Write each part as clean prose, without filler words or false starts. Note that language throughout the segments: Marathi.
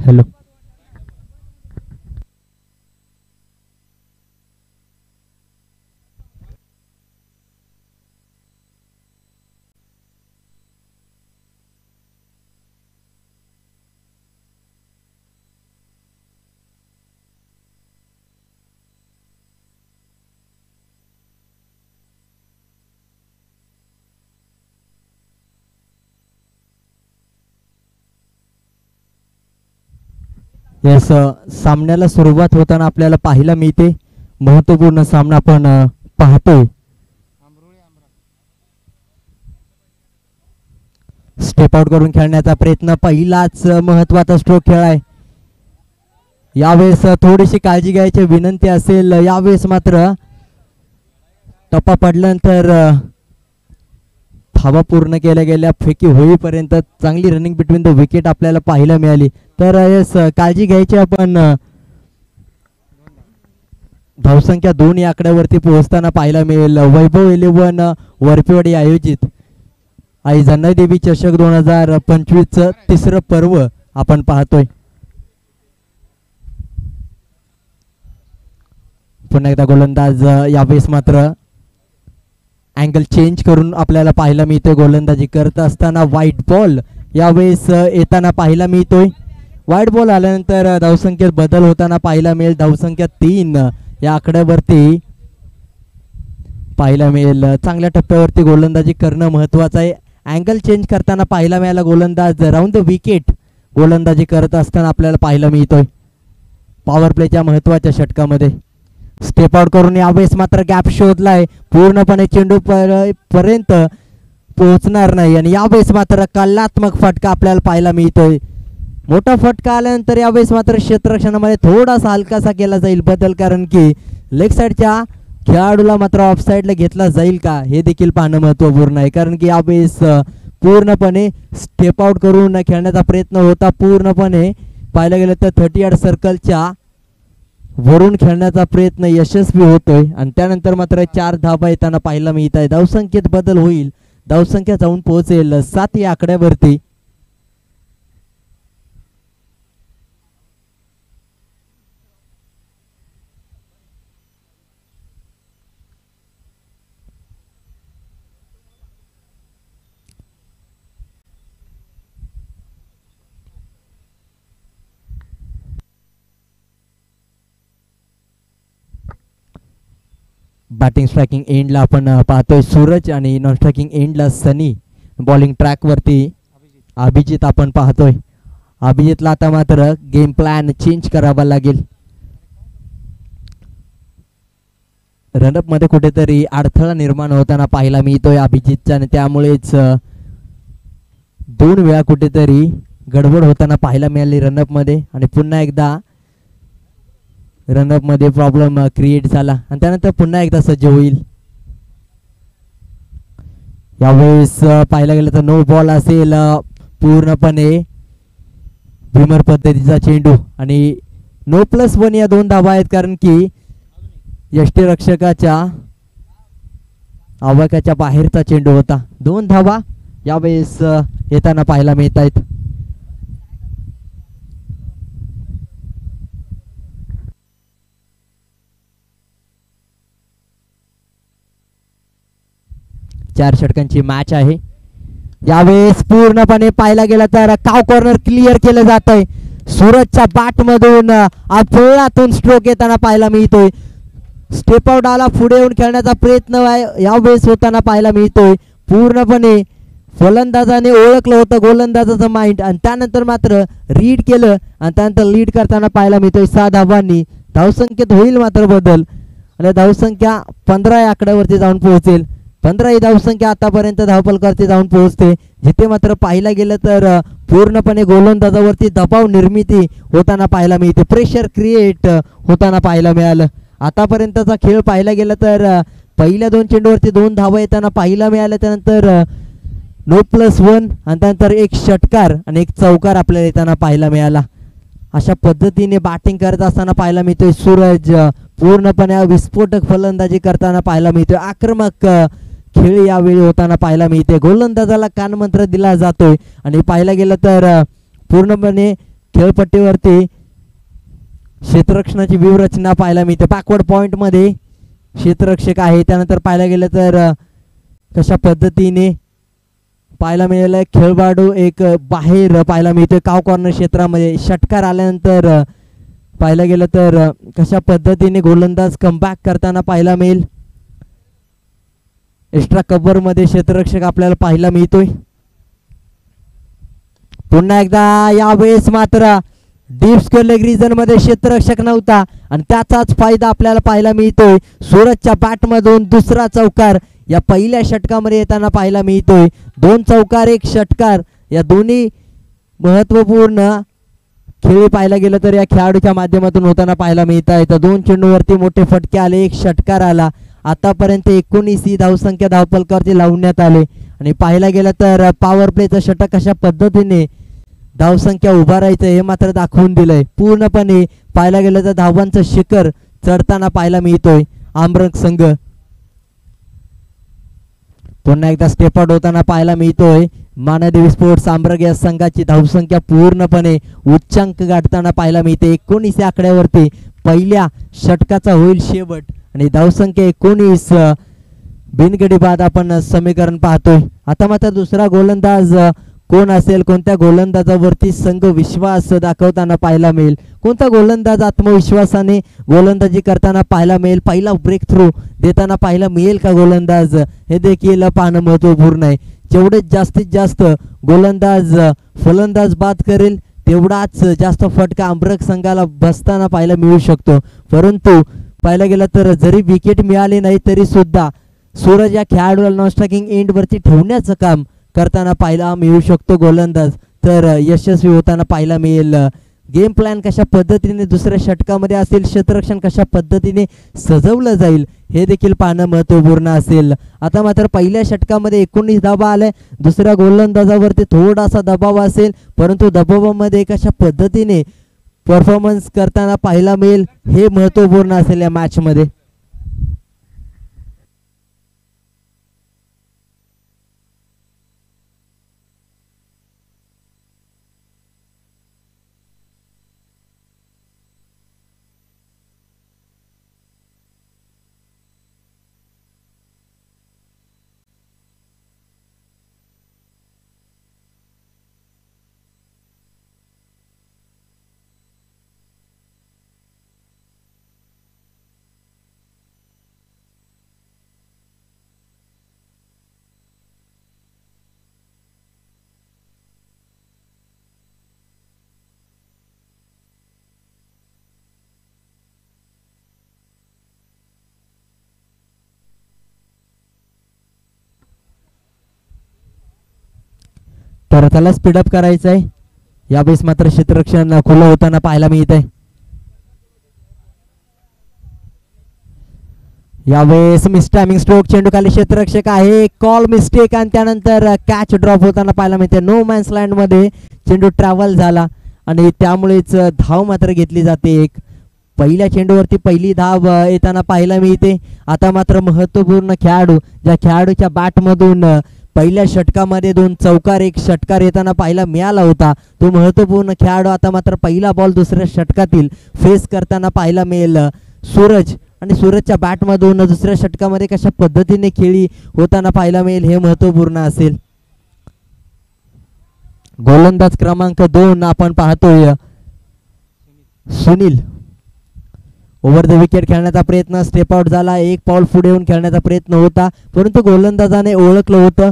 हॅलो. यस, सामन्याला सुरुवात होताना आपल्याला पाहायला मिळते महत्वपूर्ण सामना आपण पाहतोय. स्टेप आउट करून खेळण्याचा प्रयत्न, पहिलाच महत्वाचा स्ट्रोक खेळाय. यावेळेस थोडीशी काळजी घ्यायची विनंती असेल. यावेळेस मात्र टप्पा पडल्यानंतर धावा पूर्ण केल्या गेल्या, फेकी होईपर्यंत चांगली रनिंग बिटवीन द विकेट आपल्याला पाहायला मिळाली. तर यस, काळजी घ्यायची आपण. धावसंख्या 2 या आकड्यावरती पोहोचताना पाहायला मिळेल. वैभव 11 वरपेवाडी आयोजित आई जन्नई देवी चषक 2025 तिसरं पर्व आपण पाहतोय. पुन्हा एकदा गोलंदाज यावेळेस मात्र अँगल चेंज करून आपल्याला पाहायला मिळतोय. गोलंदाजी करत असताना व्हाईट बॉल यावेळेस येताना पाहायला मिळतोय. व्हाईट बॉल आल्यानंतर धावसंख्येत बदल होताना पाहायला मिळेल. धावसंख्या 3 या आकड्यावरती पाहायला मिळेल. चांगल्या टप्प्यावरती गोलंदाजी करणं महत्वाचं आहे. अँगल चेंज करताना पाहायला मिळाला गोलंदाज राऊंड द विकेट गोलंदाजी करत असताना आपल्याला पाहायला मिळतोय. पॉवर प्लेच्या महत्वाच्या षटकामध्ये स्टेप आउट करून यावेळेस मात्र गॅप शोधलाय. पूर्णपणे चेंडू पर्यंत पोहोचणार नाही आणि यावेळेस मात्र कलात्मक फटका आपल्याला पाहायला मिळतोय. मोठा फटका आल्यानंतर यावेळेस मात्र क्षेत्ररक्षणामध्ये थोडासा हलकासा केला जाईल बदल, कारण की लेग साईडच्या खेळाडूला मात्र ऑफ साईडला घेतला जाईल का हे देखील पाहणं महत्वपूर्ण आहे. कारण की यावेळेस पूर्णपणे स्टेप आउट करून खेळण्याचा प्रयत्न होता. पूर्णपणे पाहायला गेलं तर 30 यार्ड सर्कलच्या वरून खेळण्याचा प्रयत्न यशस्वी होतोय आणि त्यानंतर मात्र 4 धावा येताना पाहायला मिळत आहे. धावसंख्येत बदल होईल. धावसंख्या जाऊन पोहोचेल 7 या आकड्यावरती. बॅटिंग स्ट्रायकिंग एंडला आपण पाहतोय सूरज आणि नॉन स्ट्रायकिंग एंडला सनी. बॉलिंग ट्रॅकवरती अभिजित आपण पाहतोय. अभिजितला आता मात्र गेम प्लॅन चेंज करावा लागेल. रनअप मध्ये कुठेतरी अडथळा निर्माण होताना पाहायला मिळतोय अभिजितचा आणि त्यामुळेच 2 वेळा कुठेतरी गडबड होताना पाहायला मिळाली रनअप मध्ये आणि पुन्हा एकदा रनअप मध्ये प्रॉब्लेम क्रिएट झाला आणि त्यानंतर पुन्हा एकदा सज्ज होईल. यावेळेस पाहायला गेलं तर नो बॉल असेल. पूर्णपणे भीमर पद्धतीचा चेंडू आणि नो +1 या 2 धावा आहेत, कारण की यष्टीरक्षकाच्या आवाक्याच्या बाहेरचा चेंडू होता. 2 धावा यावेळेस येताना पाहायला मिळत आहेत. चार षटकांची मॅच आहे. यावेळेस पूर्णपणे पाहायला गेला तर काव कॉर्नर क्लिअर केलं जात आहे. सूरजच्या बॅट मधून अफळातून स्ट्रोक येताना पाहायला मिळतोय. स्टेप आउट आला, पुढे येऊन खेळण्याचा प्रयत्न यावेळेस होताना पाहायला मिळतोय. पूर्णपणे फलंदाजाने ओळखलं होतं गोलंदाजाचं माइंड आणि त्यानंतर मात्र रीड केलं आणि त्यानंतर लीड करताना पाहायला मिळतोय 6 धावांनी. धावसंख्येत होईल मात्र बदल आणि धावसंख्या 15 या आकड्यावरती जाऊन पोहोचेल. 15 ही धावसंख्या आतापर्यंत धावफलकावरती जाऊन पोहोचते, जिथे मात्र पाहायला गेलं तर पूर्णपणे गोलंदाजावरती दबाव निर्मिती होताना पाहायला मिळते. प्रेशर क्रिएट होताना पाहायला मिळालं. आतापर्यंतचा खेळ पाहायला गेला तर पहिल्या 2 चेंडूवरती 2 धावा येताना पाहायला मिळाल्या. त्यानंतर नो +1 आणि त्यानंतर 1 षटकार आणि 1 चौकार आपल्याला येताना पाहायला मिळाला. अशा पद्धतीने बॅटिंग करत असताना पाहायला मिळतोय सूरज. पूर्णपणे विस्फोटक फलंदाजी करताना पाहायला मिळतोय. आक्रमक खेळ यावेळी होताना पाहायला मिळते. गोलंदाजाला कानमंत्र दिला जातोय आणि पाहायला गेलं तर पूर्णपणे खेळपट्टीवरती क्षेत्ररक्षणाची व्यूहरचना पाहायला मिळते. बॅकवर्ड पॉइंट मध्ये क्षेत्ररक्षक आहे. त्यानंतर पाहायला गेलं तर कशा पद्धतीने पाहायला मिळालं खेळाडू एक बाहेर पाहायला मिळतोय काव कॉर्नर क्षेत्रामध्ये. षटकार आल्यानंतर पाहायला गेलं तर कशा पद्धतीने गोलंदाज कमबॅक करताना पाहायला मिळेल. एक्स्ट्रा कव्हर मध्ये क्षेत्ररक्षक आपल्याला पाहायला मिळतोय. पुन्हा एकदा यावेळेस मात्र डीप स्क्वेअर लेग रिजन मध्ये क्षेत्ररक्षक नव्हता आणि त्याचाच फायदा आपल्याला पाहायला मिळतोय. सूरजच्या बॅट मधून दुसरा चौकार या पहिल्या षटकामध्ये येताना पाहायला मिळतोय. 2 चौकार 1 षटकार या दोन्ही महत्वपूर्ण खेळी पाहायला गेलं तर या खेळाडूच्या माध्यमातून होताना पाहायला मिळत आहे. तर 2 चेंडूवरती मोठे फटके आले, 1 षटकार आला. आतापर्यंत 19 ही धावसंख्या धावफलकावरती लावण्यात आले आणि पाहायला गेलं तर पॉवर प्लेचं षटक कशा पद्धतीने धावसंख्या उभारायचं हे मात्र दाखवून दिलंय. पूर्णपणे पाहायला गेलं तर धावांचं शिखर चढताना पाहायला मिळतोय आमरंग संघ. पुन्हा एकदा स्टेप आउट होताना पाहायला मिळतोय मानादेवी स्पोर्ट्स आंबरग या संघाची धावसंख्या पूर्णपणे उच्चांक गाठताना पाहायला मिळते. 19 आकड्यावरती पहिल्या षटकाचा होईल शेवट आणि धावसंख्या 19 बिनगडी बाद आपण समीकरण पाहतोय. आता मात्र दुसरा गोलंदाज कोण असेल, कोणत्या गोलंदाजावरती संघ विश्वास दाखवताना पाहायला मिळेल, कोणता गोलंदाज आत्मविश्वासाने गोलंदाजी करताना पाहायला मिळेल, पहिला ब्रेक थ्रू देताना पाहायला मिळेल का गोलंदाज, हे देखील पाहणं महत्त्वपूर्ण आहे. जेवढे जास्तीत जास्त गोलंदाज फलंदाज बाद करेल तेवढाच जास्त फटका आंबरग संघाला बसताना पाहायला मिळू शकतो. परंतु पाहायला गेलं तर जरी विकेट मिळाली नाही तरी सुद्धा सूरज या खेळाडूला नॉन स्ट्रायकिंग एंड वरती ठेवण्याचं काम करताना पाहायला मिळू शकतो गोलंदाज. तर यशस्वी होताना पाहायला मिळेल. गेम प्लॅन कशा पद्धतीने दुसऱ्या षटकामध्ये असेल, क्षेत्ररक्षण कशा पद्धतीने सजवलं जाईल हे देखील पाहणं महत्त्वपूर्ण असेल. आता मात्र पहिल्या षटकामध्ये 19 धावा आल्या, दुसऱ्या गोलंदाजावरती थोडासा दबाव असेल, परंतु दबावामध्ये कशा पद्धतीने परफॉर्मन्स करताना पाहायला मिळेल हे महत्त्वपूर्ण असेल या मॅच मध्ये. तर त्याला स्पीडअप करायचं आहे. यावेळेस मात्र क्षेत्ररक्षण खुलं होताना पाहायला मिळत आहे. यावेळेस मिस टायमिंग स्ट्रोक, चेंडू खाली क्षेत्ररक्षक आहे, कॉल मिस्टेक आणि त्यानंतर कॅच ड्रॉप होताना पाहायला मिळते. नो मॅन्स लँड मध्ये चेंडू ट्रॅव्हल झाला आणि त्यामुळेच धाव मात्र घेतली जाते. एक पहिल्या चेंडूवरती पहिली धाव येताना पाहायला मिळते. आता मात्र महत्त्वपूर्ण खेळाडू, ज्या खेळाडूच्या बॅटमधून पहिल्या षटकामध्ये 2 चौकार 1 षटकार येताना पाहायला मिळाला होता, तो महत्त्वपूर्ण खेळाडू आता मात्र पहिला बॉल दुसऱ्या षटकातील फेस करताना पाहायला मिळेल सूरज. आणि सूरजच्या बॅटमधून दुसऱ्या षटकामध्ये कशा पद्धतीने खेळी होताना पाहायला मिळेल हे महत्त्वपूर्ण असेल. गोलंदाज क्रमांक 2 आपण पाहतोय सुनील. ओव्हर द विकेट खेळण्याचा प्रयत्न, स्टेप आउट झाला, 1 पाऊल पुढे येऊन खेळण्याचा प्रयत्न होता, परंतु गोलंदाजाने ओळखलं होतं.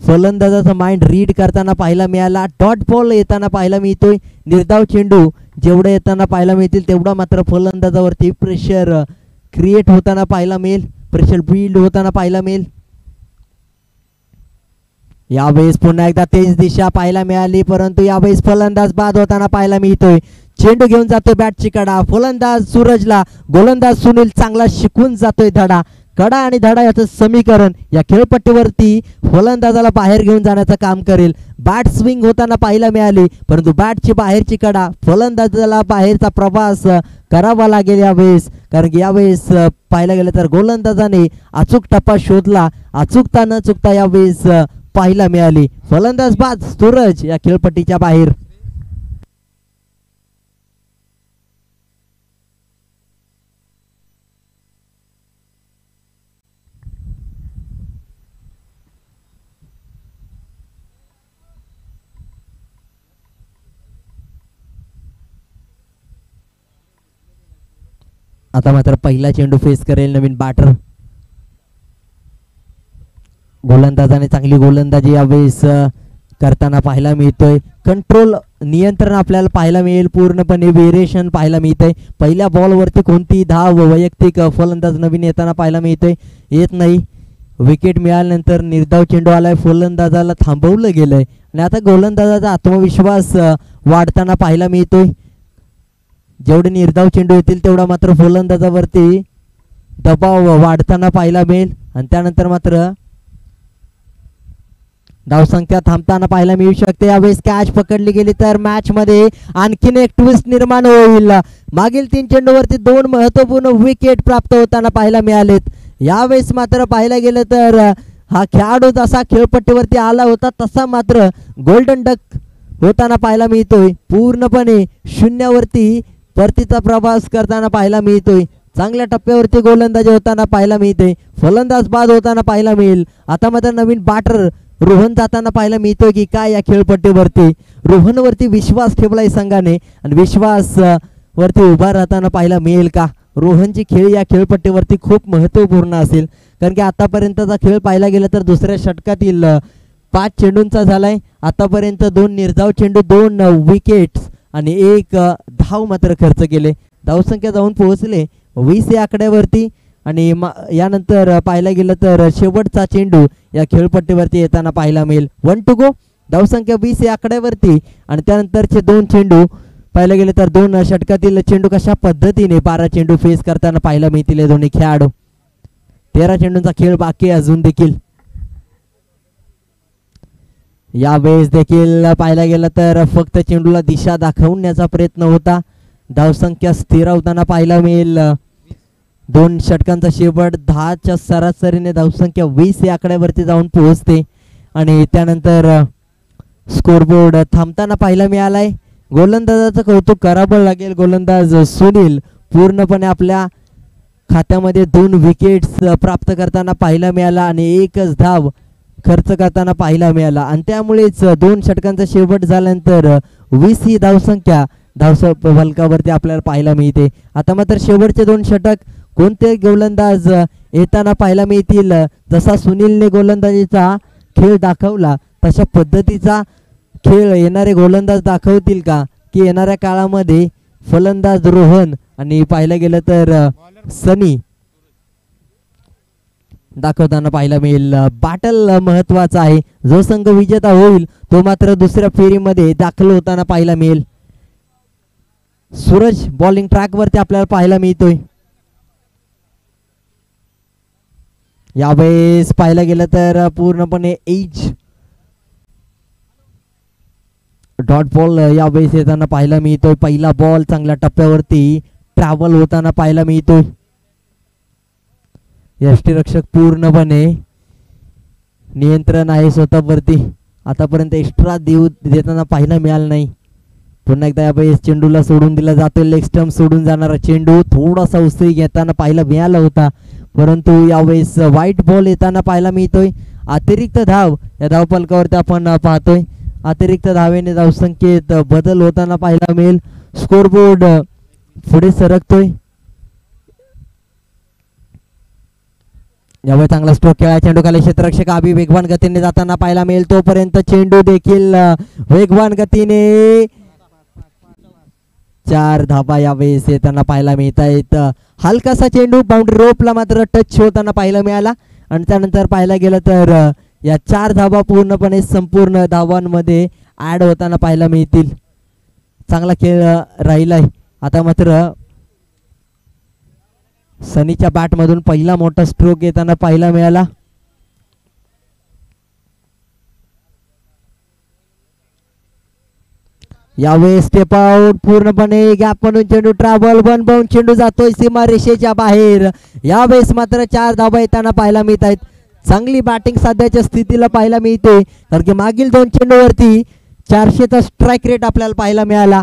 फलंदाजाचा माइंड रीड करताना पाहायला मिळाला. डॉट बॉल येताना पाहायला मिळतोय. निर्धाव चेंडू जेवढे येताना पाहायला मिळतील तेवढा मात्र फलंदाजावरती प्रेशर क्रिएट होताना पाहायला मिळेल, प्रेशर बिल्ड होताना पाहायला मिळेल. यावेळेस पुन्हा एकदा तेज दिशा पाहायला मिळाली, परंतु यावेळेस फलंदाज बाद होताना पाहायला मिळतोय. चेंडू घेऊन जातोय बॅटची कडा, फलंदाज सूरजला गोलंदाज सुनील चांगला शिकून जातोय धडा. कडा आणि धडा याचं समीकरण या खेळपट्टीवरती फलंदाजाला बाहेर घेऊन जाण्याचं काम करेल. बॅट स्विंग होताना पाहायला मिळाली, परंतु बॅटची बाहेरची कडा फलंदाजाला बाहेरचा प्रवास करावा लागेल यावेळेस, कारण की यावेळेस पाहायला गेलं तर गोलंदाजाने अचूक टप्पा शोधला, अचूकता न चुकता यावेळेस पाहायला मिळाली. फलंदाज बाद सूरज या खेळपट्टीच्या बाहेर. आता मात्र पहिला चेंडू फेस करेल नवीन बॅटर. गोलंदाजाने चांगली गोलंदाजी यावेळेस करताना पाहायला मिळतोय. कंट्रोल नियंत्रण आपल्याला पाहायला मिळेल. पूर्णपणे व्हेरिएशन पाहायला मिळतंय. पहिल्या बॉलवरती कोणती धाव वैयक्तिक फलंदाज नवीन येताना पाहायला मिळतोय, येत नाही. विकेट मिळाल्यानंतर निर्धाव चेंडू आलाय, फलंदाजाला थांबवलं गेलंय आणि आता गोलंदाजाचा आत्मविश्वास वाढताना पाहायला मिळतोय. जेवढे निर्धाव चेंडू येतील तेवढा मात्र फलंदाजावरती दबाव वाढताना पाहायला मिळेल आणि त्यानंतर मात्र धावसंख्या थांबताना पाहायला मिळू शकते. यावेळेस कॅच पकडली गेली तर मॅच मध्ये आणखीन एक ट्विस्ट निर्माण होईल. मागील 3 चेंडूवरती 2 महत्वपूर्ण विकेट प्राप्त होताना पाहायला मिळालेत. यावेळेस मात्र पाहायला गेलं तर हा खेळाडू जसा खेळपट्टीवरती आला होता तसा मात्र गोल्डन डक होताना पाहायला मिळतोय. पूर्णपणे शून्यावरती परतीचा प्रवास करताना पाहायला मिळतोय. चांगल्या टप्प्यावरती गोलंदाजी होताना पाहायला मिळते. फलंदाज बाद होताना पाहायला मिळेल. आता मात्र नवीन बॅटर रोहन जाताना पाहायला मिळतोय की काय या खेळपट्टीवरती रोहनवरती विश्वास ठेवलाय संघाने आणि विश्वास वरती उभा राहताना पाहायला मिळेल का. रोहनची खेळ या खेळपट्टीवरती खूप महत्त्वपूर्ण असेल कारण की आतापर्यंतचा खेळ पाहायला गेला तर दुसऱ्या षटकातील 5 चेंडूंचा झालाय. आतापर्यंत 2 निर्धाव चेंडू, 2 विकेट्स आणि 1 धाव मात्र खर्च केले. धावसंख्या जाऊन पोहोचले 20 या आकड्यावरती आणि यानंतर पाहायला गेलं तर शेवटचा चेंडू या खेळपट्टीवरती येताना पाहायला मिळेल. 1 टू गो. धावसंख्या 20 या आकड्यावरती आणि त्यानंतरचे 2 चेंडू पाहायला गेले तर 2 षटकातील चेंडू कशा पद्धतीने 12 चेंडू फेस करताना पाहायला मिळतील दोन्ही खेळाडू. 13 चेंडूंचा खेळ बाकी अजून देखील. यावेळेस देखील पाहायला गेलं तर फक्त चेंडूला दिशा दाखवण्याचा प्रयत्न होता. धावसंख्या स्थिरावताना पाहायला मिळेल. 2 षटकांचा शेवट 10च्या सरासरीने धावसंख्या 20 या आकड्यावरती जाऊन पोहोचते आणि त्यानंतर स्कोरबोर्ड थांबताना पाहायला मिळालाय. गोलंदाजाचं कौतुक करावं लागेल. गोलंदाज सुनील पूर्णपणे आपल्या खात्यामध्ये 2 विकेट्स प्राप्त करताना पाहायला मिळाला आणि 1च धाव खर्च करताना पाहायला मिळाला आणि त्यामुळेच 2 षटकांचा शेवट झाल्यानंतर 20 ही धावसंख्या फलकावरती आपल्याला पाहायला मिळते. आता मात्र शेवटचे 2 षटक कोणते गोलंदाज येताना पाहायला मिळतील. जसा सुनीलने गोलंदाजीचा खेळ दाखवला तशा पद्धतीचा खेळ येणारे गोलंदाज दाखवतील का की येणाऱ्या काळामध्ये फलंदाज रोहन आणि पाहायला गेलं तर सनी दाखवताना पाहायला मिळेल. बॅटल महत्वाचा आहे. जो संघ विजेता होईल तो मात्र दुसऱ्या फेरीमध्ये दाखल होताना पाहायला मिळेल. सूरज बॉलिंग ट्रॅक वरती आपल्याला पाहायला मिळतोय. यावेळेस पाहायला गेलं तर पूर्णपणे एज डॉट बॉल यावेळेस येताना पाहायला मिळतोय. पहिला बॉल चांगल्या टप्प्यावरती ट्रॅव्हल होताना पाहायला मिळतोय. यष्टीरक्षक पूर्णपणे नियंत्रण आहे स्वतःवरती. आतापर्यंत एक्स्ट्रा देताना पाहायला मिळालं नाही. पुन्हा एकदा यावेळेस चेंडूला सोडून दिला जातोय. लेग स्टंप सोडून जाणारा चेंडू थोडासा उसळी घेताना पाहायला मिळाला होता परंतु यावेळेस व्हाईट बॉल येताना पाहायला मिळतोय. अतिरिक्त धाव या धावफलकावरती आपण पाहतोय. अतिरिक्त धावेने धावसंख्येत बदल होताना पाहायला मिळेल. स्कोरबोर्ड पुढे सरकतोय. यावेळी चांगला स्ट्रोक केला. चेंडू खाली क्षेत्ररक्षक आबी वेगवान गतीने जाताना पाहायला मिळेल. तोपर्यंत चेंडू देखील वेगवान गतीने 4 धाबा यावेळेस येताना पाहायला मिळत आहेत. हलकासा चेंडू बाउंड्री रोपला मात्र टच होताना पाहायला मिळाला आणि त्यानंतर पाहायला गेलं तर या 4 धाबा पूर्णपणे संपूर्ण धावांमध्ये ऍड होताना पाहायला मिळतील. चांगला खेळ राहिलाय. आता मात्र सनीच्या बॅट मधून पहिला मोठा स्ट्रोक येताना पाहायला मिळाला. यावेळेस स्टेप आउट पूर्णपणे गॅप म्हणून चेंडू ट्रॅव्हल वन बाउंड चेंडू जातोय सीमा रेषेच्या बाहेर. यावेळेस मात्र 4 धाबा येताना पाहायला मिळत आहेत. चांगली बॅटिंग सध्याच्या स्थितीला पाहायला मिळते कारण की मागील 2 चेंडूवरती 400चा स्ट्राईक रेट आपल्याला पाहायला मिळाला.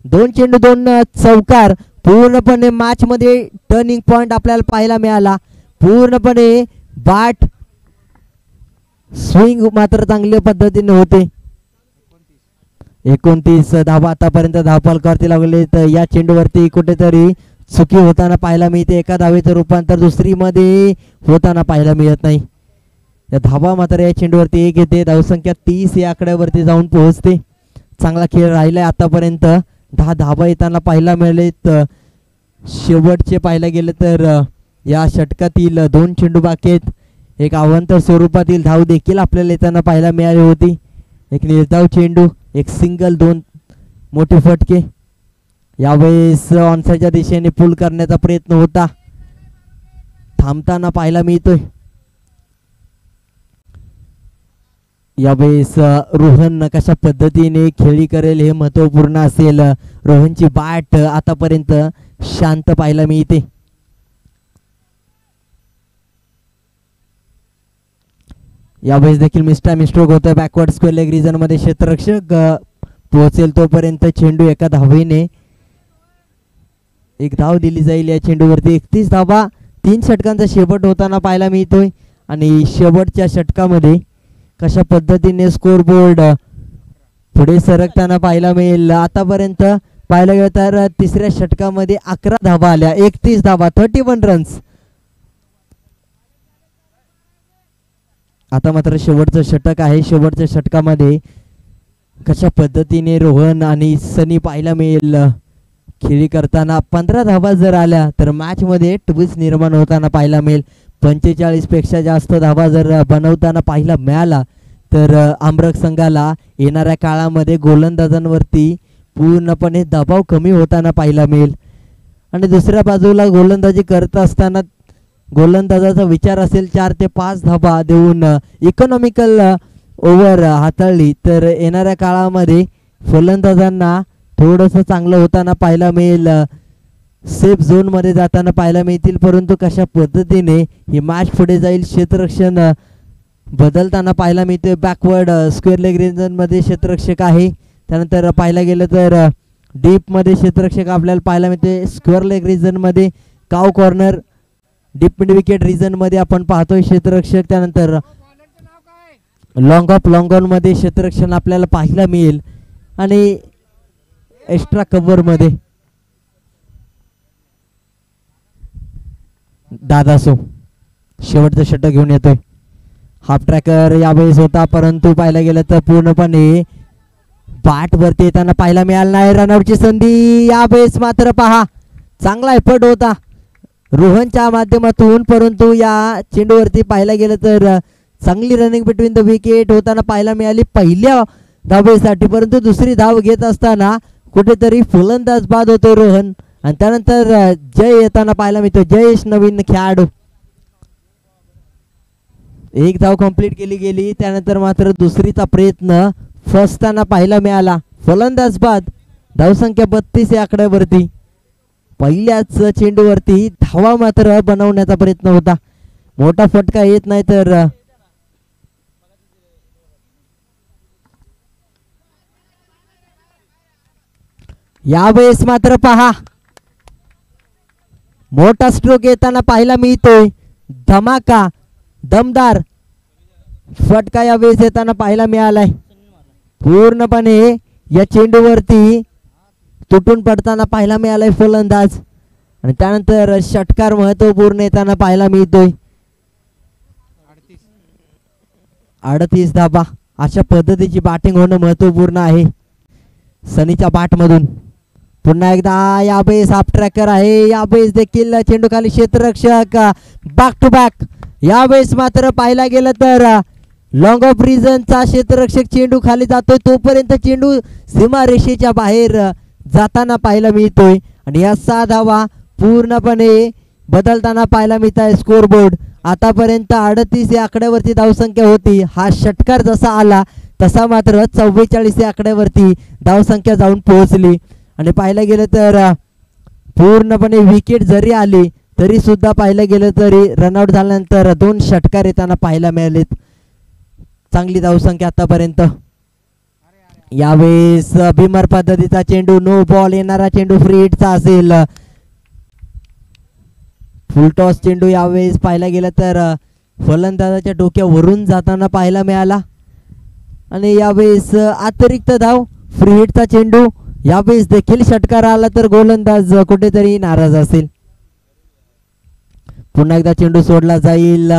2 चेंडू 2 चौकार पूर्णपणे मॅच मध्ये टर्निंग पॉइंट आपल्याला पाहायला मिळाला. पूर्णपणे बॅट स्विंग मात्र चांगल्या पद्धतीने होते. 29 धावा आतापर्यंत धावफलकावरती लागले तर या चेंडूवरती कुठेतरी चुकी होताना पाहायला मिळते. एका धावेचं रूपांतर दुसरी मध्ये होताना पाहायला मिळत नाही. या धावा मात्र या चेंडूवरती एक येते. धावसंख्या 30 या आकड्यावरती जाऊन पोहोचते. चांगला खेळ राहिलाय आतापर्यंत. 10 धावा येताना पाहायला मिळालेत. शेवटचे पाहायला गेले तर या षटकातील 2 चेंडू बाकी आहेत. एक अवांतर स्वरूपातील धाव देखील आपल्याला येताना पाहायला मिळाली होती. एक निर्धाव चेंडू, एक सिंगल, 2 मोठे फटके. यावेळेस ऑनसाईडच्या दिशेने पुल करण्याचा प्रयत्न होता, थांबताना पाहायला मिळतोय. यावेळेस रोहन कशा पद्धतीने खेळी करेल हे महत्वपूर्ण असेल. रोहनची बॅट आतापर्यंत शांत पाहायला मिळते. यावेळेस देखील मिस्ट्रोक होतोय. बॅकवर्ड स्क्वेअर लेग रिजन मध्ये क्षेत्ररक्षक पोहोचेल तोपर्यंत चेंडू एका धावेने एक धाव दिली जाईल. या चेंडूवरती 31 धावा. 3 षटकांचा शेवट होताना पाहायला मिळतोय. आणि शेवटच्या षटकामध्ये कशा पद्धतीने स्कोर बोर्ड पुढे सरकताना पाहायला मिळेल. आतापर्यंत पाहायला गेलं तर तिसऱ्या षटकामध्ये 11 धावा आल्या. 31 धावा, 31 रन्स. आता मात्र शेवटचं षटक आहे. शेवटच्या षटकामध्ये कशा पद्धतीने रोहन आणि सनी पाहायला मिळेल खेळी करताना. 15 धावा जर आल्या तर मॅच मध्ये ट्विस्ट निर्माण होताना पाहायला मिळेल. 45 पेक्षा जास्त धावा जर बनवताना पाहायला मिळाला तर आमरक संघाला येणाऱ्या काळामध्ये गोलंदाजांवरती पूर्णपणे दबाव कमी होताना पाहायला मिळेल. आणि दुसऱ्या बाजूला गोलंदाजी करत असताना गोलंदाजाचा विचार असेल 4 ते 5 धावा देऊन इकॉनॉमिकल ओव्हर हाताळली तर येणाऱ्या काळामध्ये फलंदाजांना थोडंसं चांगलं होताना पाहायला मिळेल. सेफ झोन मध्ये जाताना पाहायला मिळतील. परंतु कशा पद्धतीने ही मॅच पुढे जाईल क्षेत्ररक्षण बदलताना पाहायला मिळते. बॅकवर्ड स्क्वेअर लेग रिजन मध्ये क्षेत्ररक्षक आहे. त्यानंतर पाहायला गेलं तर डीप मध्ये क्षेत्ररक्षक आपल्याला पाहायला मिळते. स्क्वेअर लेग रिजन मध्ये cow corner, deep mid wicket region मध्ये आपण पाहतोय क्षेत्ररक्षक. त्यानंतर लॉंग ऑफ लॉंग ऑन मध्ये क्षेत्ररक्षण आपल्याला पाहायला मिळेल. आणि एक्स्ट्रा कव्हर मध्ये दादासो शेवटचं षटक घेऊन येतोय. हाफ ट्रॅकर यावेळेस होता, परंतु पाहायला गेलं तर पूर्णपणे बॅट वरती येताना पाहायला मिळालं नाही. रनआउटची संधी यावेळेस मात्र पहा चांगला एफर्ट होता रोहनच्या माध्यमातून, परंतु या चेंडूवरती पाहायला गेलं तर चांगली रनिंग बिटवीन द विकेट होताना पाहायला मिळाली पहिल्या धावेसाठी. परंतु दुसरी धाव घेत असताना कुठेतरी फलंदाज बाद होतो रोहन. आणि त्यानंतर जय येताना पाहायला मिळतो. जयेश नवीन खेळाडू. एक धाव कंप्लीट केली गेली. त्यानंतर मात्र दुसरीचा प्रयत्न फसताना पाहायला मिळाला. फलंदाज बाद. धावसंख्या 32 या आकड्यावरती. पहिल्याच चेंडूवरती धावा मात्र बनवण्याचा प्रयत्न होता. मोठा फटका येत नाही तर यावेळेस मात्र पहा मोठा स्ट्रोक येताना पाहायला मिळतोय. धमाका दमदार फटका यावेळेस येताना पाहायला मिळालाय. पूर्णपणे या चेंडूवरती तुटून पडताना पाहायला मिळालाय फलंदाज. आणि त्यानंतर षटकार महत्वपूर्ण येताना पाहायला मिळतोय. 38 धाबा. अशा पद्धतीची बॅटिंग होणं महत्वपूर्ण आहे सनीच्या बॅट मधून. पुन्हा एकदा यावेळेस हाफ ट्रॅकर आहे. यावेळेस देखील चेंडू खाली क्षेत्ररक्षक बॅक टू बॅक. यावेळेस मात्र पाहायला गेलं तर लॉंग ऑफ रिजनचा क्षेत्ररक्षक चेंडू खाली जातोय तोपर्यंत चेंडू सीमारेषेच्या बाहेर जाताना पाहायला मिळतोय. आणि या 6 धावा पूर्णपणे बदलताना पाहायला मिळत आहे स्कोर बोर्ड. आतापर्यंत 38 या आकड्यावरती धावसंख्या होती. हा षटकार जसा आला तसा मात्र 44 या आकड्यावरती धावसंख्या जाऊन पोहोचली. आणि पाहायला गेलं तर पूर्णपणे विकेट जरी आली तरी सुद्धा पाहायला गेलं तरी रनआउट झाल्यानंतर 2 षटकार येताना पाहायला मिळालेत. चांगली धावसंख्या आतापर्यंत. यावेळेस भीमर पद्धतीचा चेंडू, नो बॉल. येणारा चेंडू फ्री हिटचा असेल. फुल टॉस चेंडू यावेळेस पाहायला गेलं तर फलंदाजाच्या डोक्यावरून जाताना पाहायला मिळाला. आणि यावेळेस अतिरिक्त धाव, फ्री हिटचा चेंडू यावेळेस देखील षटकार आला तर गोलंदाज कुठेतरी नाराज असेल. पुन्हा एकदा चेंडू सोडला जाईल.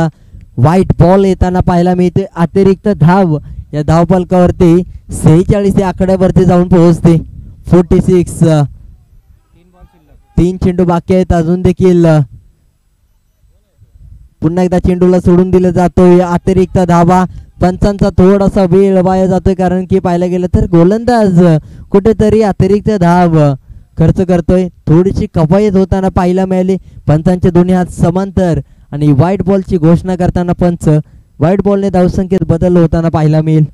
व्हाईट बॉल येताना पाहायला मिळते. अतिरिक्त धाव या धावफलकावरती 46 या आकड्यावरती जाऊन पोहोचते. 46. 3 चेंडू बाकी आहेत अजून देखील. पुन्हा एकदा चेंडूला सोडून दिलं जातोय. अतिरिक्त धावा. पंचांचा थोडासा वेळ वाया जातोय कारण की पाहायला गेलं तर गोलंदाज कुठेतरी अतिरिक्त धाव खर्च करतोय. थोडीशी कवायत होताना पाहायला मिळाली. पंचांचे दोन्ही हात समांतर आणि व्हाईट बॉलची घोषणा करताना पंच व्हाईट बॉलने धावसंख्येत बदल होताना पाहायला मिळेल.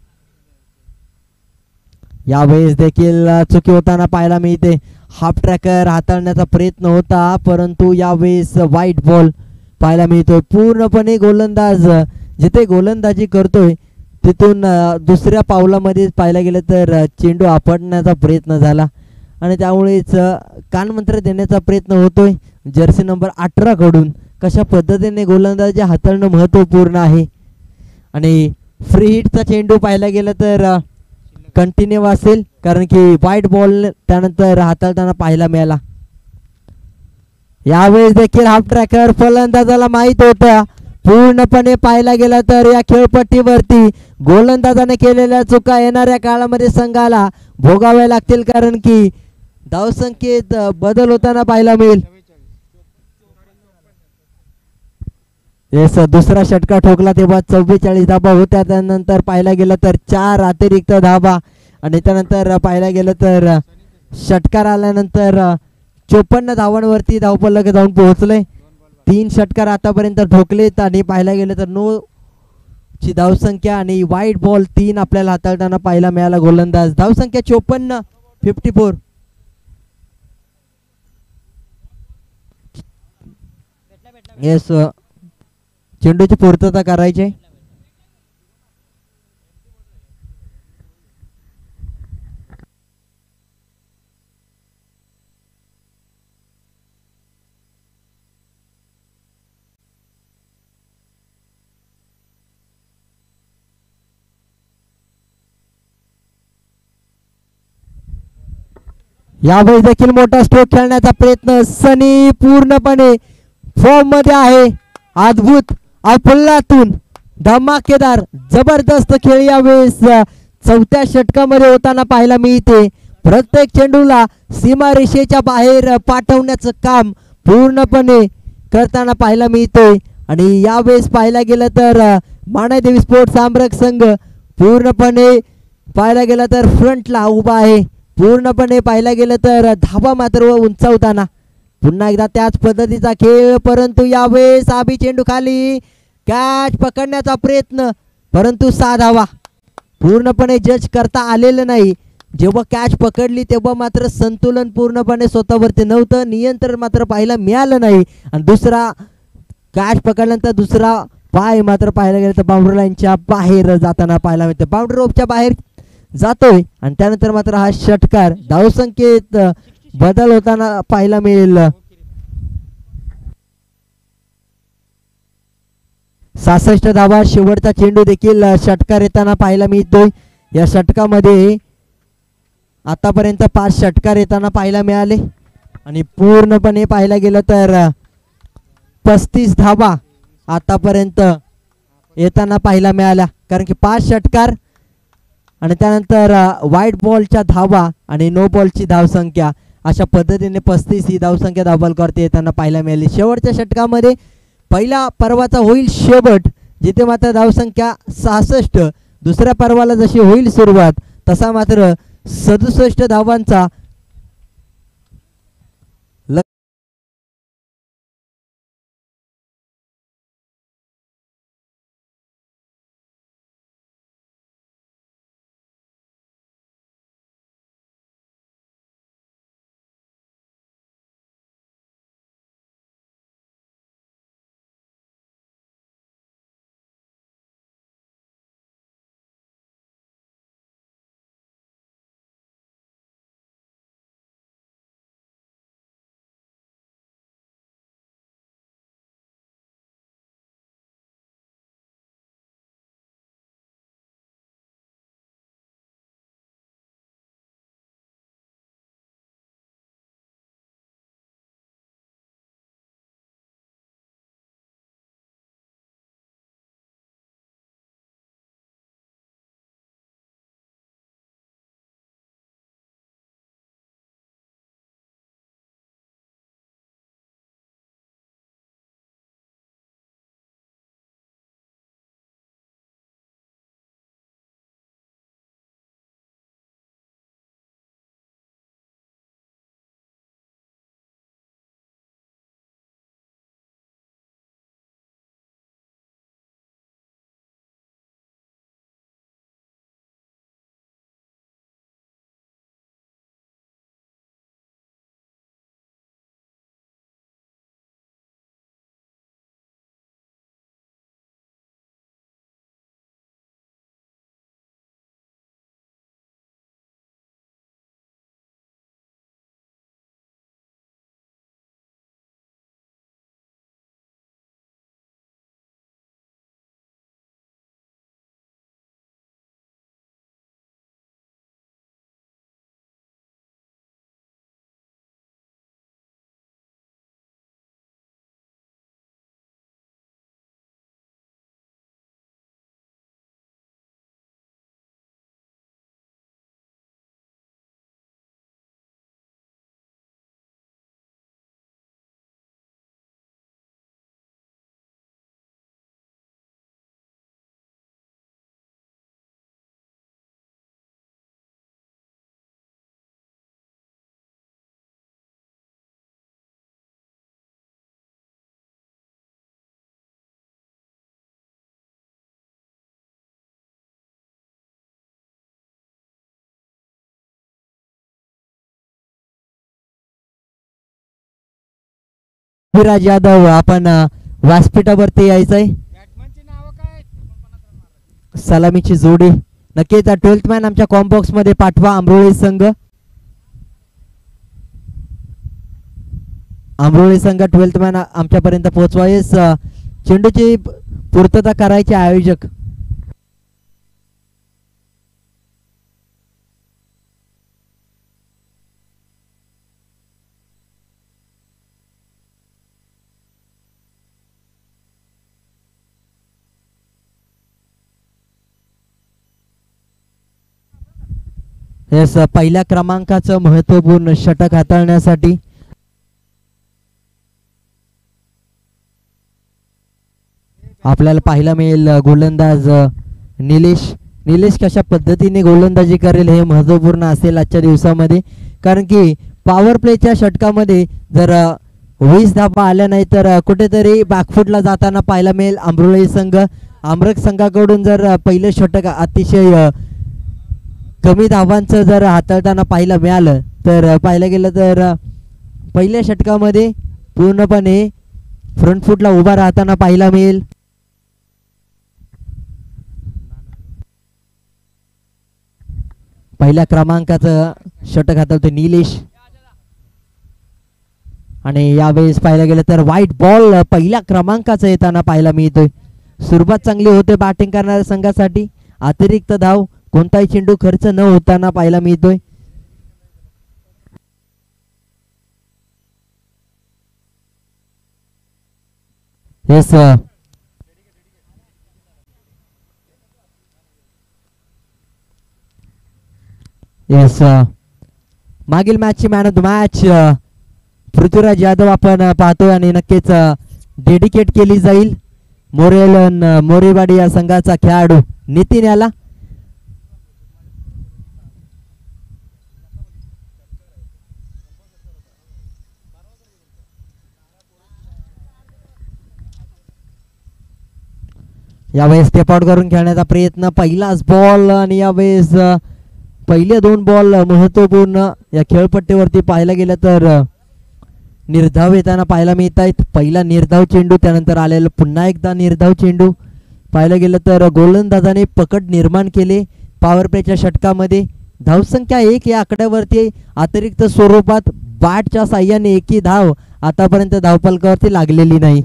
यावेळेस देखील चुकी होताना पाहायला मिळते. हाफ ट्रॅकर हाताळण्याचा प्रयत्न होता परंतु यावेळेस व्हाईट बॉल पाहायला मिळतोय. पूर्णपणे गोलंदाज जिथे गोलंदाजी करतोय तिथून दुसऱ्या पावलामध्ये पाहायला गेलं तर चेंडू आपटण्याचा प्रयत्न झाला आणि त्यामुळेच कानमंत्र देण्याचा प्रयत्न होतोय जर्सी नंबर 18 कडून. कशा पद्धतीने गोलंदाजी हाताळणं महत्त्वपूर्ण आहे. आणि फ्री हिटचा चेंडू पाहायला गेलं तर कंटिन्यू असेल कारण की व्हाईट बॉल त्यानंतर हाताळताना पाहायला मिळाला. यावेळेस देखील हाफ ट्रॅकर फलंदाजाला माहित होता. पूर्णपणे पाहायला गेला तर या खेळपट्टीवरती गोलंदाजाने केलेल्या चुका येणाऱ्या काळामध्ये संघाला भोगाव्या लागतील कारण की धावसंख्येत बदल होताना पाहायला मिळेल. दुसरा षटकार ठोकला तेव्हा 44 धाबा होत्या. त्यानंतर पाहायला गेलं तर 4 अतिरिक्त धाबा आणि त्यानंतर पाहायला गेलं तर षटकार आल्यानंतर 54 धावांवरती धावफलक जाऊन पोहोचले. 3 षटकार आतापर्यंत ठोकलेत आणि पाहायला गेलं तर 9 ची धावसंख्या आणि व्हाईट बॉल 3 आपल्याला हाताळताना पाहायला मिळाला. गोलंदाज धावसंख्या 54 54. येस चेंडूची पूर्तता करायची. यावेळी देखील मोठा स्ट्रोक खेळण्याचा प्रयत्न. सनी पूर्णपणे फॉर्म मध्ये आहे. अद्भुत अफलातून धमाकेदार जबरदस्त खेळ यावेळेस 4थ्या षटकामध्ये होताना पाहायला मिळते. प्रत्येक चेंडूला सीमारेषेच्या बाहेर पाठवण्याचं काम पूर्णपणे करताना पाहायला मिळतोय. आणि यावेळेस पाहायला गेलं तर मानादेवी स्पोर्ट्स आमरक संघ पूर्णपणे पाहायला गेलं तर फ्रंटला उभा आहे. पूर्णपणे पाहायला गेलं तर धाबा मात्र उंचावताना पुन्हा एकदा त्याच पद्धतीचा खेळ परंतु यावेळेस आबी चेंडू खाली कॅच पकडण्याचा प्रयत्न परंतु 6 धावा पूर्णपणे जज करता आलेलं नाही. जेव्हा कॅच पकडली तेव्हा मात्र संतुलन पूर्णपणे स्वतःवरती नव्हतं. नियंत्रण मात्र पाहायला मिळालं नाही आणि दुसरा कॅच पकडल्यानंतर दुसरा पाय मात्र पाहायला गेलं तर बाउंड्री लाईनच्या बाहेर जाताना पाहायला मिळतं. बाउंड्री रोपच्या बाहेर जातोय आणि त्यानंतर मात्र हा षटकार धावसंख्येत बदल होताना पाहायला मिळेल. 66 धावा. शेवटचा चेंडू देखील षटकार येताना पाहायला मिळतोय. या षटकामध्ये आतापर्यंत 5 षटकार येताना पाहायला मिळाले आणि पूर्णपणे पाहायला गेलं तर 35 धावा आतापर्यंत येताना पाहायला मिळाल्या कारण की 5 षटकार आणि त्यानंतर व्हाईट बॉलच्या धावा आणि नो बॉलची धावसंख्या अशा पद्धतीने 35 ही धावसंख्या धावफलकावरती येताना पाहायला मिळाली. शेवटच्या षटकामध्ये पहिला पर्वाचा होईल शेवट जिथे मात्र धावसंख्या 66. दुसऱ्या पर्वाला जशी होईल सुरुवात तसा मात्र 67 धावांचा विराज यादव आपण व्यासपीठावरती यायचंय. सलामीची जोडी नक्कीच 12th मॅन आमच्या कॉम्बॉक्स मध्ये पाठवा. आंबरोळी संघ 12th मॅन आमच्यापर्यंत पोहोचवायस. चेंडूची पूर्तता करायचे आयोजक. पहिल्या क्रमांकाचं महत्वपूर्ण षटक हाताळण्यासाठी आपल्याला पाहायला मिळेल गोलंदाज निलेश कशा पद्धतीने गोलंदाजी करेल हे महत्वपूर्ण असेल आजच्या दिवसामध्ये. कारण की पॉवर प्लेच्या षटकामध्ये जर 20 धावा आल्या नाही तर कुठेतरी बॅकफुटला जाताना पाहायला मिळेल आंबरोळी संघ. आमरक संघाकडून जर पहिलं षटक अतिशय कमी धावांचं जर हाताळताना पाहायला मिळालं तर पाहायला गेलं तर पहिल्या षटकामध्ये पूर्णपणे फ्रंट फुटला उभा राहताना पाहायला मिळेल. पहिल्या क्रमांकाचं षटक हाताळतो निलेश. आणि यावेळेस पाहायला गेलं तर व्हाईट बॉल पहिल्या क्रमांकाचं येताना पाहायला मिळतोय. सुरुवात चांगली होते बॅटिंग करणाऱ्या संघासाठी. अतिरिक्त धाव कोणताही चेंडू खर्च न होताना पाहायला मिळतोय. येस मागील मॅचची man of the match Prithviraj Yadav आपण पाहतोय आणि नक्कीच डेडिकेट केली जाईल मोरेवाडी या संघाचा खेळाडू नितीन याला. यावेळेस स्टेप आउट करून खेळण्याचा प्रयत्न. पहिलाच बॉल आणि यावेळेस पहिले 2 बॉल महत्वपूर्ण या खेळपट्टीवरती पाहायला गेलं तर निर्धाव येताना पाहायला मिळत आहेत. पहिला निर्धाव चेंडू त्यानंतर आलेला पुन्हा एकदा निर्धाव चेंडू पाहायला गेलं तर गोलंदाजाने पकड निर्माण केले पॉवर प्लेच्या षटकामध्ये. धावसंख्या 1 या आकड्यावरती अतिरिक्त स्वरूपात बॅटच्या साह्याने एकही धाव आतापर्यंत धावफलकावरती लागलेली नाही.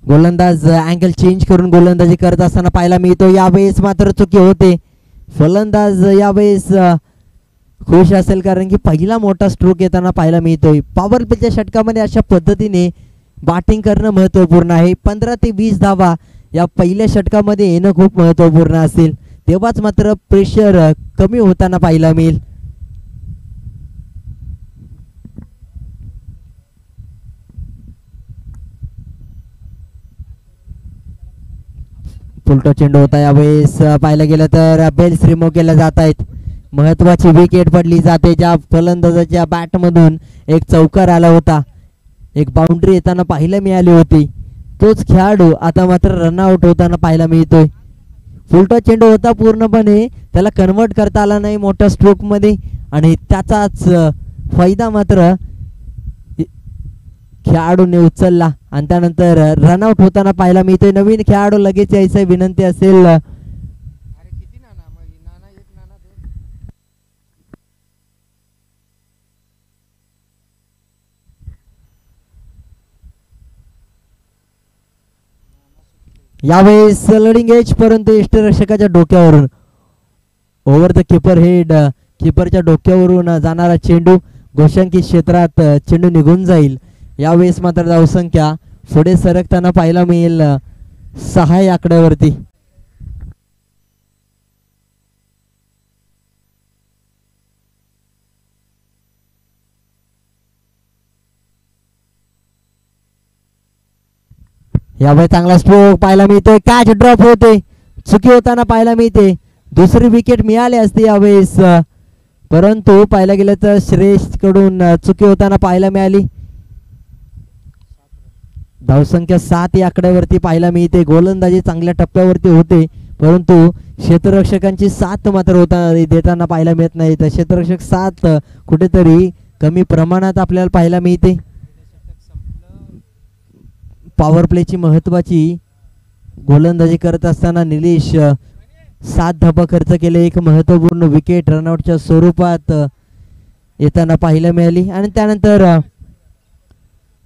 गोलंदाज अँगल चेंज करून गोलंदाजी करत असताना पाहायला मिळतो. यावेळेस मात्र चुकी होते. फलंदाज यावेळेस खुश असेल कारण की पहिला मोठा स्ट्रोक येताना पाहायला मिळतोय. पॉवर प्लेच्या षटकामध्ये अशा पद्धतीने बॅटिंग करणं महत्वपूर्ण आहे. 15 ते 20 धावा या पहिल्या षटकामध्ये येणं खूप महत्वपूर्ण असेल. तेव्हाच मात्र प्रेशर कमी होताना पाहायला मिळेल. उलटा चेंडू होता. यावेळेस पाहायला गेलं तर बेल्स रिमूव्ह केल्या जात आहेत. महत्वाची विकेट पडली जाते. ज्या फलंदाजाच्या बॅट मधून एक चौकार आला होता, एक बाउंड्री येताना पाहायला मिळाली होती, तोच खेळाडू आता मात्र रनआउट होताना पाहायला मिळतोय. उलटा चेंडू होता पूर्णपणे त्याला कन्वर्ट करता आला नाही मोठ्या स्ट्रोक मध्ये आणि त्याचाच फायदा मात्र खेळाडूने उचलला आणि त्यानंतर रनआउट होताना पाहायला मिळतोय. नवीन खेळाडू लगेच यायचं विनंती असेल. यावेळेस लडिंग एज परंतु यष्टिरक्षकाच्या डोक्यावरून ओव्हर द कीपर हेड, कीपरच्या डोक्यावरून जाणारा चेंडू गोशांकित क्षेत्रात चेंडू निघून जाईल. यावेळेस मात्र धावसंख्या पुढे सरकताना पाहायला मिळेल 6 या आकड्यावरती. यावेळी चांगला स्ट्रोक पाहायला मिळतोय. कॅच ड्रॉप होते, चुकी होताना पाहायला मिळते. दुसरी विकेट मिळाली असते यावेळेस परंतु पाहायला गेलं तर श्रेयस कडून चुकी होताना पाहायला मिळाली. धावसंख्या 7 या आकड्यावरती पाहायला मिळते. गोलंदाजी चांगल्या टप्प्यावरती होते परंतु क्षेत्ररक्षकांची साथ मात्र देताना पाहायला मिळत नाही. तर क्षेत्ररक्षक साथ कुठेतरी कमी प्रमाणात आपल्याला पाहायला मिळते. पॉवर प्लेची महत्वाची गोलंदाजी करत असताना निलेश 7 धाबा खर्च केले. एक महत्वपूर्ण विकेट रनआउटच्या स्वरूपात येताना पाहायला मिळाली आणि त्यानंतर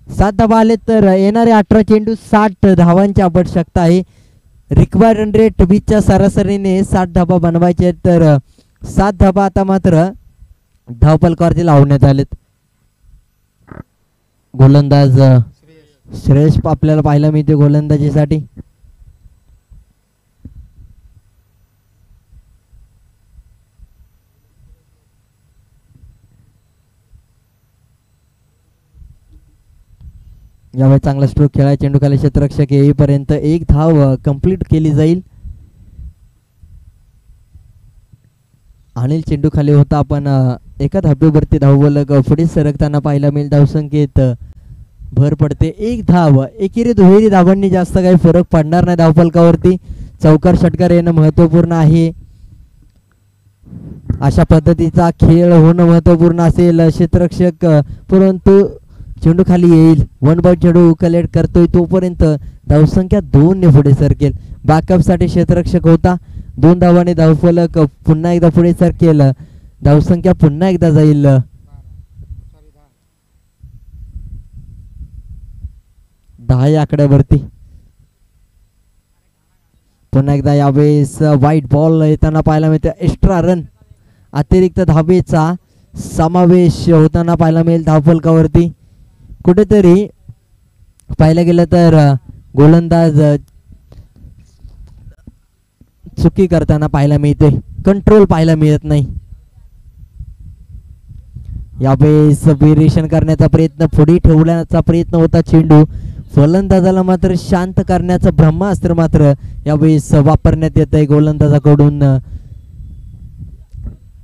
7 धाबा आले तर येणारे 18 चेंडू 60 धावांची आवश्यकता आहे. रिक्वायर्ड रन रेट 20च्या सरासरीने 60 धाबा बनवायचे तर 7 धाबा आता मात्र धावफलकावरती लावण्यात आलेत. गोलंदाज श्रेयस आपल्याला पाहायला मिळते गोलंदाजीसाठी. यावेळी चांगला स्ट्रोक खेळा. चेंडू खाली क्षेत्ररक्षक येईपर्यंत एक धाव कंप्लीट केली जाईल. अनिल चेंडू खाली होता. आपण एका धाब्यावरती धावफलक पुढे सरकताना पाहायला मिळेल. धावसंख्येत भर पडते. एक धाव. एकेरी दुहेरी धावांनी जास्त काही फरक पडणार नाही धावफलकावरती. चौकार षटकार येणं महत्वपूर्ण आहे. अशा पद्धतीचा खेळ होणं महत्वपूर्ण असेल. क्षेत्ररक्षक परंतु चेंडू खाली येईल. 1 बॉल चेंडू कलेक्ट करतोय तोपर्यंत धावसंख्या 2 ने पुढे सरकेल. बॅकअप साठी क्षेत्ररक्षक होता. 2 धावाने धावफलक पुन्हा एकदा पुढे सरकेल. धावसंख्या पुन्हा एकदा जाईल 10 या आकड्यावरती. पुन्हा एकदा यावेळेस व्हाईट बॉल येताना पाहायला मिळते. एक्स्ट्रा रन अतिरिक्त धावेचा समावेश होताना पाहायला मिळेल धावफलकावरती. कुठेतरी पाहायला गेलं तर गोलंदाज चुकी करताना पाहायला मिळते. कंट्रोल पाहायला मिळत नाही. यावेळेस व्हेरिएशन करण्याचा प्रयत्न पुढे ठेवण्याचा प्रयत्न होता. चेंडू फलंदाजाला मात्र शांत करण्याचं ब्रह्मास्त्र मात्र यावेळेस वापरण्यात येत आहे. गोलंदाजाकडून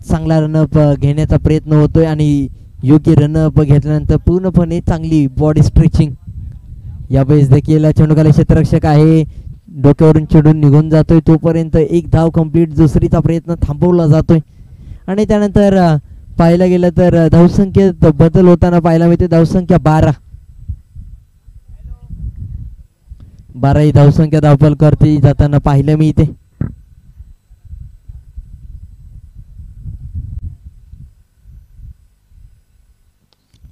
चांगला रनअप घेण्याचा प्रयत्न होतोय आणि योग्य रनअप घेतल्यानंतर पूर्णपणे चांगली बॉडी स्ट्रेचिंग. यावेळेस देखील चेंडू खाली क्षेत्ररक्षक आहे. डोक्यावरून चेंडू निघून जातोय तोपर्यंत एक धाव कंप्लीट. दुसरीचा प्रयत्न थांबवला जातोय आणि त्यानंतर पाहायला गेलं तर धावसंख्येत बदल होताना पाहायला मिळते. धावसंख्या 12 ही धावसंख्या धावफलकावरती जाताना पाहायला मिळते.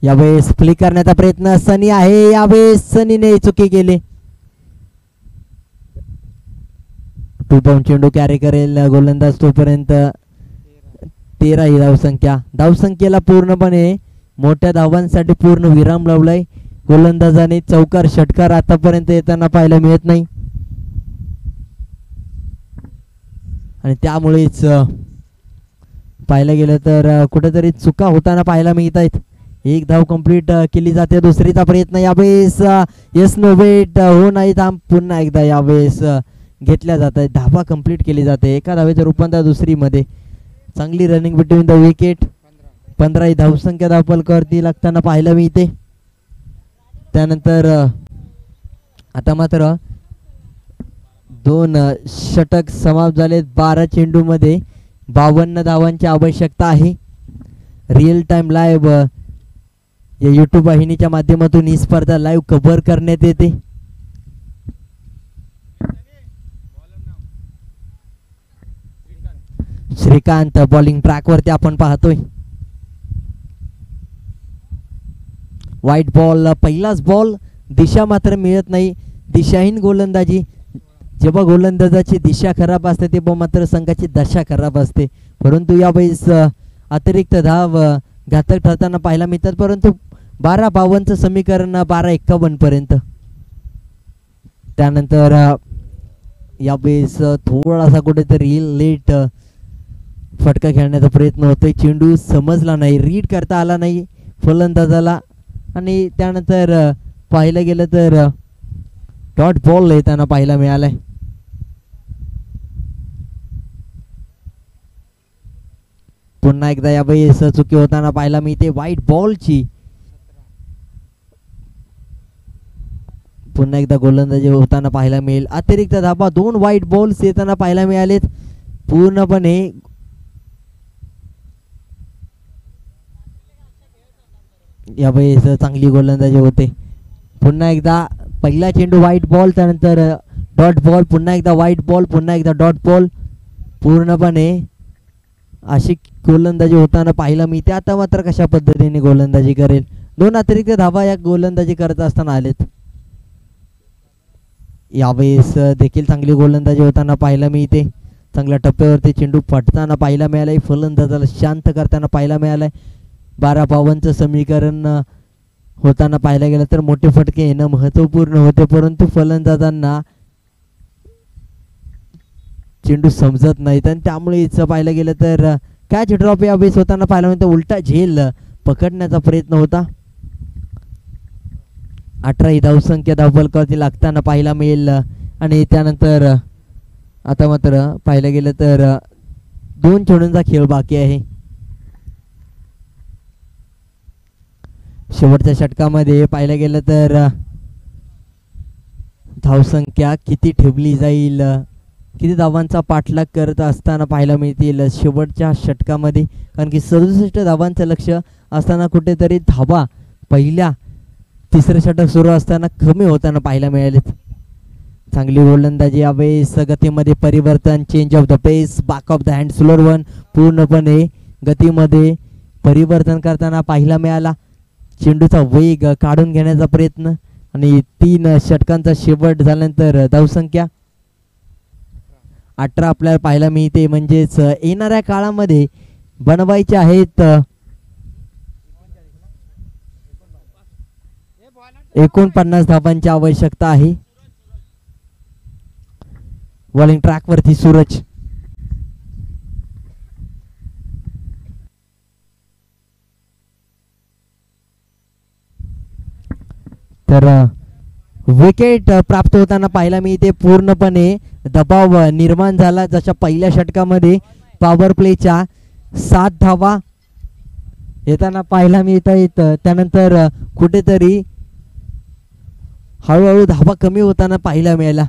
यावेळेस फ्लिक करण्याचा प्रयत्न सनी आहे. यावेळेस सनीने चुकी केली. 2 बाउंड चेंडू कॅरी करेल गोलंदाज तोपर्यंत 13 ही धावसंख्या. धावसंख्येला पूर्णपणे मोठ्या धावांसाठी पूर्ण विराम लावलाय गोलंदाजाने. चौकार षटकार आतापर्यंत येताना पाहायला मिळत नाही आणि त्यामुळेच पाहायला गेलं तर कुठेतरी चुका होताना पाहायला मिळत आहेत. एक धाव कंप्लीट केली जाते. दुसरीचा प्रयत्न यावेळेस यस नो वेट हो नाही थांब. पुन्हा एकदा यावेळेस घेतल्या जात आहे. धावा कंप्लीट केली जाते. एका धावेचं रूपांतर दुसरीमध्ये. चांगली रनिंग बिटवीन द विकेट. 15 ही धावसंख्या धावफलकावरती लागताना पाहायला मिळते. त्यानंतर आता मात्र 2 षटक समाप्त झालेत. 12 चेंडूमध्ये 52 धावांची आवश्यकता आहे. रिअल टाइम लाईव्ह या यूट्यूब वाहिनीच्या माध्यमातून ही स्पर्धा लाईव्ह कव्हर करण्यात येते. श्रीकांत बॉलिंग ट्रॅक वरती आपण पाहतोय. White ball. पहिलाच बॉल. दिशा मात्र मिळत नाही. दिशाहीन गोलंदाजी. जेव्हा गोलंदाजाची दिशा खराब असते तेव्हा मात्र संघाची दशा खराब असते. परंतु यावेळेस अतिरिक्त धाव घातक ठरताना पाहायला मिळतात. परंतु 12-52 समीकरण 12-51 पर्यंत. त्यानंतर यावेळेस थोडासा कुठेतरी लेट फटका खेळण्याचा प्रयत्न होतोय. चेंडू समजला नाही. रीड करता आला नाही फलंदाजाला आणि त्यानंतर पाहायला गेलं तर डॉट बॉल येताना पाहायला मिळालाय. पुन्हा एकदा यावेळेस चुकी होताना पाहायला मिळते व्हाईट बॉलची. पुन्हा एकदा गोलंदाजी होताना पाहायला मिळेल. अतिरिक्त धाबा 2 व्हाईट बॉल्स येताना पाहायला मिळालेत. पूर्णपणे यावेळेस चांगली गोलंदाजी होते. पुन्हा एकदा पहिला चेंडू व्हाईट बॉल, त्यानंतर डॉट बॉल, पुन्हा एकदा व्हाईट बॉल, पुन्हा एकदा डॉट बॉल. पूर्णपणे अशी गोलंदाजी होताना पाहायला मिळते. आता मात्र कशा पद्धतीने गोलंदाजी करेल. 2 अतिरिक्त धावा या गोलंदाजी करत असताना आलेत. यावेळेस देखील चांगली गोलंदाजी होताना पाहायला मिळते. चांगल्या टप्प्यावरती चेंडू फटताना पाहायला मिळालाय. फलंदाजाला शांत करताना पाहायला मिळालाय. 12-52 समीकरण होताना पाहायला गेलं तर मोठे फटके येणं महत्त्वपूर्ण होते, परंतु फलंदाजांना चेंडू समजत नाहीत आणि त्यामुळे इथं पाहायला गेलं तर कॅच ड्रॉप यावेळेस होताना पाहायला मिळतं. उलटा झेल पकडण्याचा प्रयत्न होता. 18 ही धावसंख्या धावफलकावरती लागताना पाहायला मिळेल. आणि त्यानंतर आता मात्र पाहायला गेलं तर 2 चेंडूंचा खेळ बाकी आहे. शेवटच्या षटकामध्ये पाहायला गेलं तर धावसंख्या किती ठेवली जाईल, किती धावांचा पाठलाग करत असताना पाहायला मिळतील शेवटच्या षटकामध्ये. कारण की 67 धावांचं लक्ष असताना कुठेतरी धावा पहिल्या तिसरं षटक सुरू असताना कमी होताना पाहायला मिळालेत. चांगली गोलंदाजी यावेळेस गतीमध्ये परिवर्तन, change of the pace, back of the hand, slower one. पूर्णपणे गतीमध्ये परिवर्तन करताना पाहायला मिळाला. चेंडूचा वेग काढून घेण्याचा प्रयत्न आणि 3 षटकांचा शेवट झाल्यानंतर धावसंख्या 18 आपल्याला पाहायला मिळते. म्हणजेच येणाऱ्या काळामध्ये बनवायचे आहेत 49 धावांची आवश्यकता आहे. बॉलिंग ट्रॅक वरती सूरज. तर विकेट प्राप्त होताना पाहायला मिळते. पूर्णपणे दबाव निर्माण झाला. जशा पहिल्या षटकामध्ये पॉवर प्लेच्या 7 धावा येताना पाहायला मिळत आहेत, त्यानंतर कुठेतरी हळूहळू धावा कमी होताना पाहायला मिळाला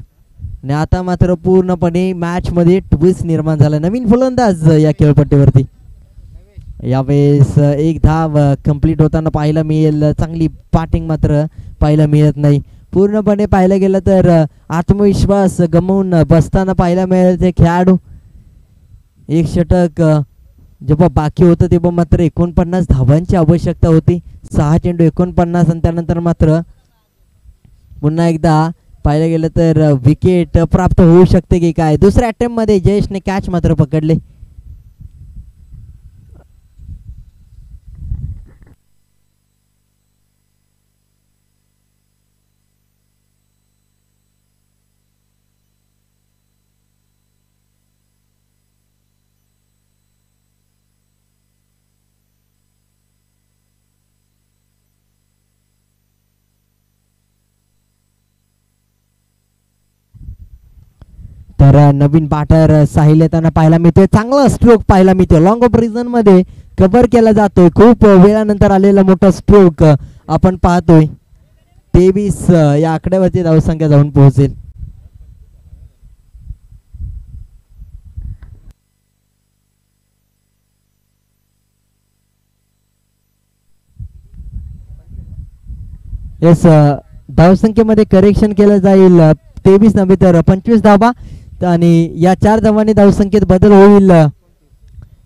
आणि आता मात्र पूर्णपणे मॅच मध्ये ट्विस्ट निर्माण झाला. नवीन फलंदाज या खेळपट्टीवरती. यावेळेस 1 धाव कंप्लीट होताना पाहायला मिळेल. चांगली बॅटिंग मात्र पाहायला मिळत नाही. पूर्णपणे पाहायला गेलं तर आत्मविश्वास गमावून बसताना पाहायला मिळेल ते खेळाडू. 1 षटक जेव्हा बाकी होतं तेव्हा मात्र 49 धावांची आवश्यकता होती. 6 चेंडू 49 आणि त्यानंतर मात्र पुन्हा एकदा पाहायला गेलं तर विकेट प्राप्त होऊ शकते की काय. दुसऱ्या अटेम्प्ट मध्ये जयेशने कॅच मात्र पकडले. तर नवीन बॅटर साहिल येताना पाहायला मिळतोय. चांगला स्ट्रोक पाहायला मिळतोय. लॉंग ऑफ रिझन मध्ये कव्हर केला जातोय. खूप वेळानंतर आलेला मोठा स्ट्रोक आपण पाहतोय. 23 या आकड्यावरती धावसंख्या जाऊन पोहोचेल. येस, धावसंख्येमध्ये करेक्शन केलं जाईल. 23 नव्हे तर 25 धावा आणि या 4 धावांनी धावसंख्येत बदल होईल.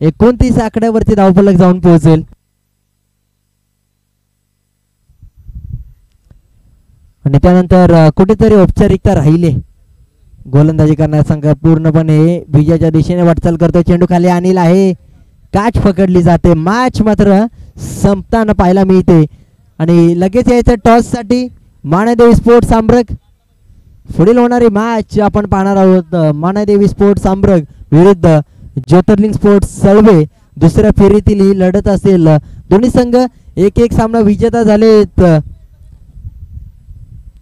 29 आकड्यावरती धावफलक जाऊन पोहोचेल. आणि त्यानंतर कुठेतरी औपचारिकता राहिले. गोलंदाजी करणारा संघ पूर्णपणे विजयाच्या दिशेने वाटचाल करतो. चेंडू खाली आणील आहे. कॅच पकडली जाते. मॅच मात्र संपताना पाहायला मिळते आणि लगेच यायचं टॉस साठी मानादेवी स्पोर्ट्स आंब्रग. पुढील होणारी मॅच आपण पाहणार आहोत. मानादेवी स्पोर्ट्स आंब्रग विरुद्ध ज्योतिर्लिंग स्पोर्ट्स सळवे. दुसऱ्या फेरीतील ही लढत असेल. दोन्ही संघ 1-1 सामना विजेता झालेत.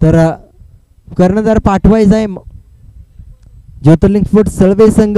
तर कर्णधार पाठवायचा आहे ज्योतिर्लिंग स्पोर्ट्स सळवे संघ.